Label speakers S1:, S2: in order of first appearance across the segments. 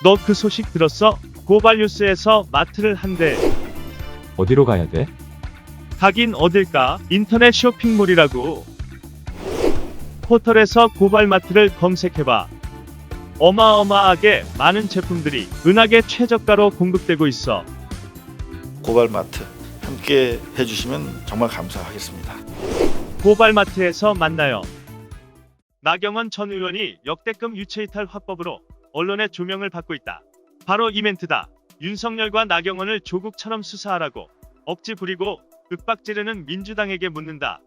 S1: 너 그 소식 들었어? 고발뉴스에서 마트를 한대.
S2: 어디로 가야 돼?
S1: 가긴 어딜까? 인터넷 쇼핑몰이라고. 포털에서 고발마트를 검색해봐. 어마어마하게 많은 제품들이 은하계 최저가로 공급되고 있어.
S3: 고발마트 함께 해주시면 정말 감사하겠습니다.
S1: 고발마트에서 만나요. 나경원 전 의원이 역대급 유체이탈 화법으로 언론의 조명을 받고 있다. 바로 이 멘트다. 윤석열과 나경원을 조국처럼 수사하라고 억지 부리고 윽박지르는 민주당에게 묻는다.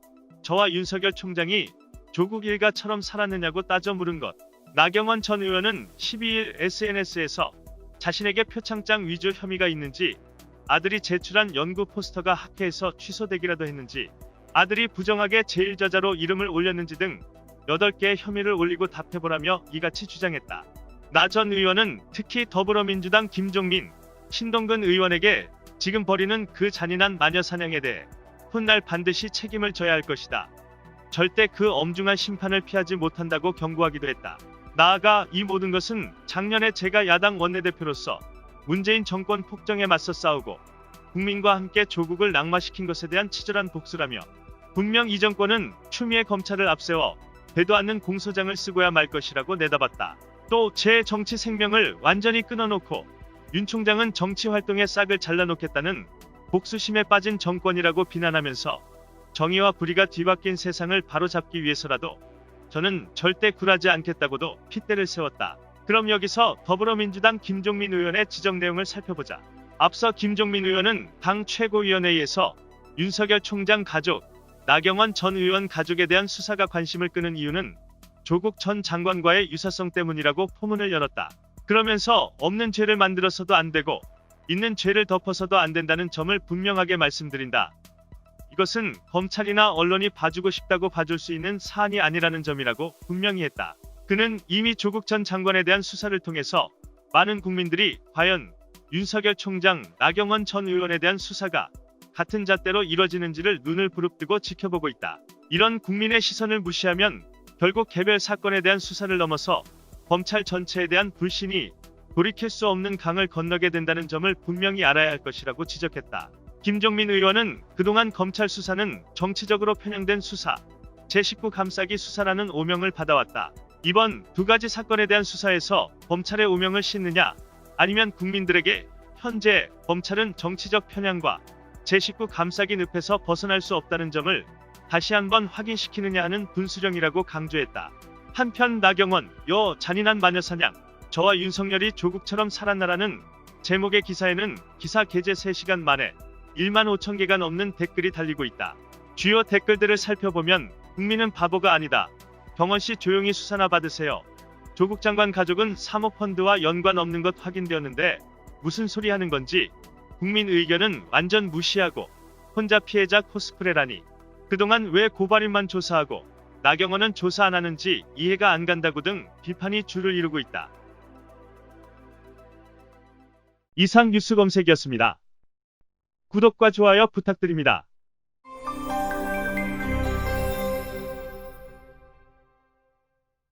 S1: 저와 윤석열 총장이 조국 일가처럼 살았느냐고 따져 물은 것. 나경원 전 의원은 12일 SNS에서 자신에게 표창장 위조 혐의가 있는지, 아들이 제출한 연구 포스터가 학회에서 취소되기라도 했는지, 아들이 부정하게 제1저자로 이름을 올렸는지 등 8개의 혐의를 올리고 답해보라며 이같이 주장했다. 나 전 의원은 특히 더불어민주당 김종민, 신동근 의원에게 지금 벌이는 그 잔인한 마녀사냥에 대해 훗날 반드시 책임을 져야 할 것이다. 절대 그 엄중한 심판을 피하지 못한다고 경고하기도 했다. 나아가 이 모든 것은 작년에 제가 야당 원내대표로서 문재인 정권 폭정에 맞서 싸우고 국민과 함께 조국을 낙마시킨 것에 대한 치졸한 복수라며, 분명 이 정권은 추미애 검찰을 앞세워 되도 않는 공소장을 쓰고야 말 것이라고 내다봤다. 또 제 정치 생명을 완전히 끊어놓고 윤 총장은 정치 활동에 싹을 잘라놓겠다는 복수심에 빠진 정권이라고 비난하면서 정의와 불의가 뒤바뀐 세상을 바로잡기 위해서라도 저는 절대 굴하지 않겠다고도 핏대를 세웠다. 그럼 여기서 더불어민주당 김종민 의원의 지적 내용을 살펴보자. 앞서 김종민 의원은 당 최고위원회의에서 윤석열 총장 가족, 나경원 전 의원 가족에 대한 수사가 관심을 끄는 이유는 조국 전 장관과의 유사성 때문이라고 포문을 열었다. 그러면서 없는 죄를 만들어서도 안 되고 있는 죄를 덮어서도 안 된다는 점을 분명하게 말씀드린다. 이것은 검찰이나 언론이 봐주고 싶다고 봐줄 수 있는 사안이 아니라는 점이라고 분명히 했다. 그는 이미 조국 전 장관에 대한 수사를 통해서 많은 국민들이 과연 윤석열 총장, 나경원 전 의원에 대한 수사가 같은 잣대로 이뤄지는지를 눈을 부릅뜨고 지켜보고 있다. 이런 국민의 시선을 무시하면 결국 개별 사건에 대한 수사를 넘어서 검찰 전체에 대한 불신이 돌이킬 수 없는 강을 건너게 된다는 점을 분명히 알아야 할 것이라고 지적했다. 김종민 의원은 그동안 검찰 수사는 정치적으로 편향된 수사, 제19 감싸기 수사라는 오명을 받아왔다. 이번 두 가지 사건에 대한 수사에서 검찰의 오명을 씻느냐, 아니면 국민들에게 현재 검찰은 정치적 편향과 제19 감싸기 늪에서 벗어날 수 없다는 점을 다시 한번 확인시키느냐 하는 분수령이라고 강조했다. 한편 나경원, 요 잔인한 마녀사냥, 저와 윤석열이 조국처럼 살았나라는 제목의 기사에는 기사 게재 3시간 만에 1만 5천 개가 넘는 댓글이 달리고 있다. 주요 댓글들을 살펴보면 국민은 바보가 아니다. 경원씨 조용히 수사나 받으세요. 조국 장관 가족은 사모펀드와 연관 없는 것 확인되었는데 무슨 소리 하는 건지, 국민 의견은 완전 무시하고 혼자 피해자 코스프레라니, 그동안 왜 고발인만 조사하고 나경원은 조사 안 하는지 이해가 안 간다고 등 비판이 줄을 이루고 있다. 이상 뉴스 검색이었습니다. 구독과 좋아요 부탁드립니다.